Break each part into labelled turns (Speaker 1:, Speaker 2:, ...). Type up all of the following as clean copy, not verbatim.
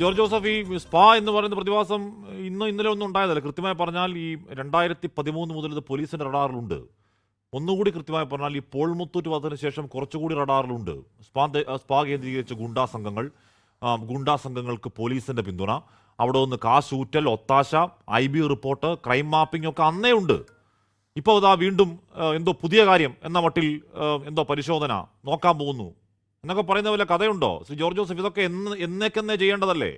Speaker 1: George Joseph, ഈ spa എന്ന് പറയുന്ന പ്രതിഭാസം ഇന്നലെ ഒന്നും ഉണ്ടായതല്ല. കൃത്യമായി പറഞ്ഞാൽ ഈ 2013 മുതൽ ഇത് പോലീസിന്റെ റഡാറിലുണ്ട്. ഒന്നുകൂടി കൃത്യമായി പറഞ്ഞാൽ ഈ പോൾ മുത്തൂറ്റ് വധത്തിന് ശേഷം കുറച്ചുകൂടി റഡാറിലുണ്ട്. സ്പാ കേന്ദ്രീകരിച്ച ഗുണ്ടാ സംഘങ്ങൾക്ക് പോലീസിന്റെ പിന്തുണ, അവിടെ നിന്ന് കാശൂറ്റൽ, ഒത്താശ, IB റിപ്പോർട്ട്, ക്രൈം മാപ്പിംഗ് ഒക്കെ അന്നേ ഉണ്ട്. ഇപ്പോൾ ഇതാ വീണ്ടും എന്തോ പുതിയ കാര്യം എന്ന മട്ടിൽ എന്തോ പരിശോധന നോക്കാൻ പോകുന്നു എന്നൊക്കെ പറയുന്ന പോലെ കഥയുണ്ടോ ശ്രീ ജോർജ് ജോസഫ്? ഇതൊക്കെ എന്നേക്കെന്നേ ചെയ്യേണ്ടതല്ലേ?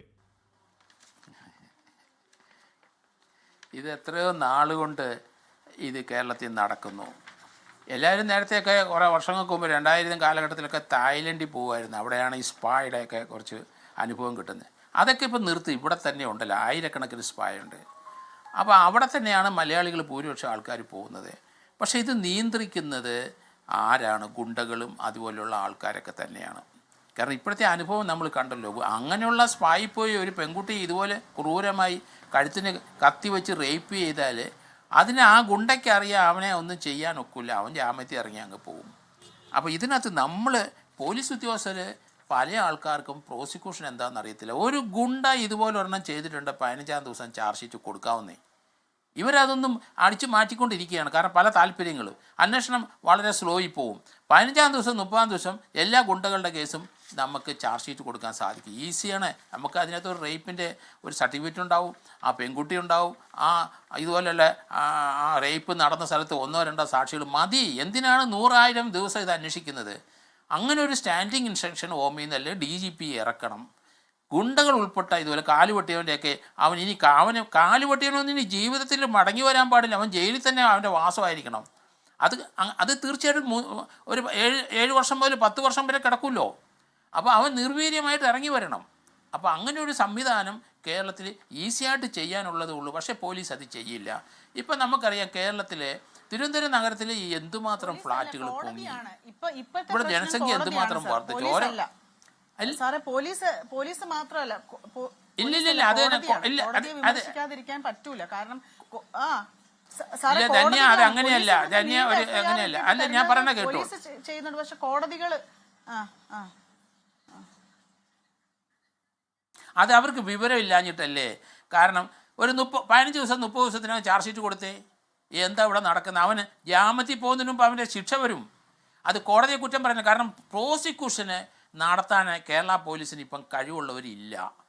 Speaker 2: ഇത് എത്രയോ നാളുകൊണ്ട് ഇത് കേരളത്തിൽ നടക്കുന്നു. എല്ലാവരും നേരത്തെയൊക്കെ കുറേ വർഷങ്ങൾക്ക് മുമ്പ് 2000 കാലഘട്ടത്തിലൊക്കെ തായ്ലൻഡിൽ പോകുമായിരുന്നു. അവിടെയാണ് ഈ സ്പായുടെയൊക്കെ കുറച്ച് അനുഭവം കിട്ടുന്നത്. അതൊക്കെ ഇപ്പോൾ നിർത്തി. ഇവിടെ തന്നെ ഉണ്ടല്ലോ, ആയിരക്കണക്കിന് സ്പായുണ്ട്. അപ്പോൾ അവിടെ തന്നെയാണ് മലയാളികൾ ഭൂരിപക്ഷം ആൾക്കാർ പോകുന്നത്. പക്ഷേ ഇത് നിയന്ത്രിക്കുന്നത് ആരാണ്? ഗുണ്ടകളും അതുപോലെയുള്ള ആൾക്കാരൊക്കെ തന്നെയാണ്. കാരണം ഇപ്പോഴത്തെ അനുഭവം നമ്മൾ കണ്ടല്ലോ. അങ്ങനെയുള്ള സ്പായി പോയി ഒരു പെൺകുട്ടി ഇതുപോലെ ക്രൂരമായി കഴുത്തിന് കത്തി വെച്ച് റേപ്പ് ചെയ്താൽ അതിന് ആ ഗുണ്ടയ്ക്ക് അറിയാം അവനെ ഒന്നും ചെയ്യാൻ ഒക്കില്ല, അവൻ ജാമ്യത്തിൽ ഇറങ്ങി അങ്ങ് പോകും. അപ്പോൾ ഇതിനകത്ത് നമ്മൾ പോലീസ് ഉദ്യോഗസ്ഥർ പല ആൾക്കാർക്കും പ്രോസിക്യൂഷൻ എന്താണെന്ന് അറിയത്തില്ല. ഒരു ഗുണ്ട ഇതുപോലെ ഒരെണ്ണം ചെയ്തിട്ടുണ്ട്, 15-ാം ദിവസം ചാർജ് ഷീറ്റ് കൊടുക്കാവുന്നേ. ഇവരതൊന്നും അടിച്ചു മാറ്റിക്കൊണ്ടിരിക്കുകയാണ്. കാരണം പല താല്പര്യങ്ങളും, അന്വേഷണം വളരെ സ്ലോയിൽ പോവും. 15-ാം ദിവസം 30-ാം ദിവസം എല്ലാ ഗുണ്ടകളുടെ കേസും നമുക്ക് ചാർജ് ഷീറ്റ് കൊടുക്കാൻ സാധിക്കും. ഈസിയാണ്. നമുക്ക് അതിനകത്ത് ഒരു റേപ്പിൻ്റെ ഒരു സർട്ടിഫിക്കറ്റ് ഉണ്ടാവും, ആ പെൺകുട്ടി ഉണ്ടാവും, ഇതുപോലെയുള്ള ആ റേപ്പ് നടന്ന സ്ഥലത്ത് 1-2 സാക്ഷികൾ മതി. എന്തിനാണ് 100,000 ദിവസം ഇത് അന്വേഷിക്കുന്നത്? അങ്ങനെ ഒരു സ്റ്റാൻഡിങ് ഇൻസ്ട്രക്ഷൻ ഓമിയിൽ നിന്നല്ലേ DGP ഇറക്കണം. ഗുണ്ടകൾ ഉൾപ്പെട്ട ഇതുപോലെ കാലുവെട്ടിയവൻ്റെയൊക്കെ അവന് കാലുവെട്ടിയവനൊന്നും ഇനി ജീവിതത്തിൽ മടങ്ങി വരാൻ പാടില്ല. അവൻ ജയിലിൽ തന്നെ അവൻ്റെ വാസമായിരിക്കണം. അത് തീർച്ചയായിട്ടും ഒരു 7 വർഷം മുതൽ 10 വർഷം വരെ കിടക്കുമല്ലോ. അപ്പോൾ അവൻ നിർവീര്യമായിട്ട് ഇറങ്ങി വരണം. അപ്പോൾ അങ്ങനെ ഒരു സംവിധാനം കേരളത്തിൽ ഈസിയായിട്ട് ചെയ്യാനുള്ളതേ ഉള്ളൂ. പക്ഷേ പോലീസ് അത് ചെയ്യില്ല. ഇപ്പം നമുക്കറിയാം കേരളത്തിലെ തിരുവനന്തപുരം നഗരത്തിൽ എന്തുമാത്രം ഫ്ലാറ്റുകൾ പൊങ്ങി, ഇവിടെ ജനസംഖ്യ എന്തുമാത്രം വർദ്ധിച്ചു.
Speaker 3: പോലീസ് മാത്രമല്ല,
Speaker 2: ഇല്ലില്ല, അത്
Speaker 3: പറ്റൂല. കാരണം
Speaker 2: ധന്യ അത് അങ്ങനെയല്ല, ധന്യ ഒരു അങ്ങനെയല്ല. അല്ല, ഞാൻ പറഞ്ഞ കേട്ടോ,
Speaker 3: ചെയ്യുന്നുണ്ട്. പക്ഷെ കോടതികൾ
Speaker 2: അത് അവർക്ക് വിവരം ഇല്ലാഞ്ഞിട്ടല്ലേ. കാരണം ഒരു 15 ദിവസം 30 ദിവസത്തിനകം ചാർജ് ഷീറ്റ് കൊടുത്തേ. എന്താ ഇവിടെ നടക്കുന്നത്? അവന് ജാമ്യത്തിൽ പോകുന്നതിന് മുമ്പ് അവൻ്റെ ശിക്ഷ വരും. അത് കോടതിയെ കുറ്റം പറയുന്നത്. കാരണം പ്രോസിക്യൂഷന് നടത്താൻ കേരള പോലീസിന് ഇപ്പം കഴിവുള്ളവരില്ല.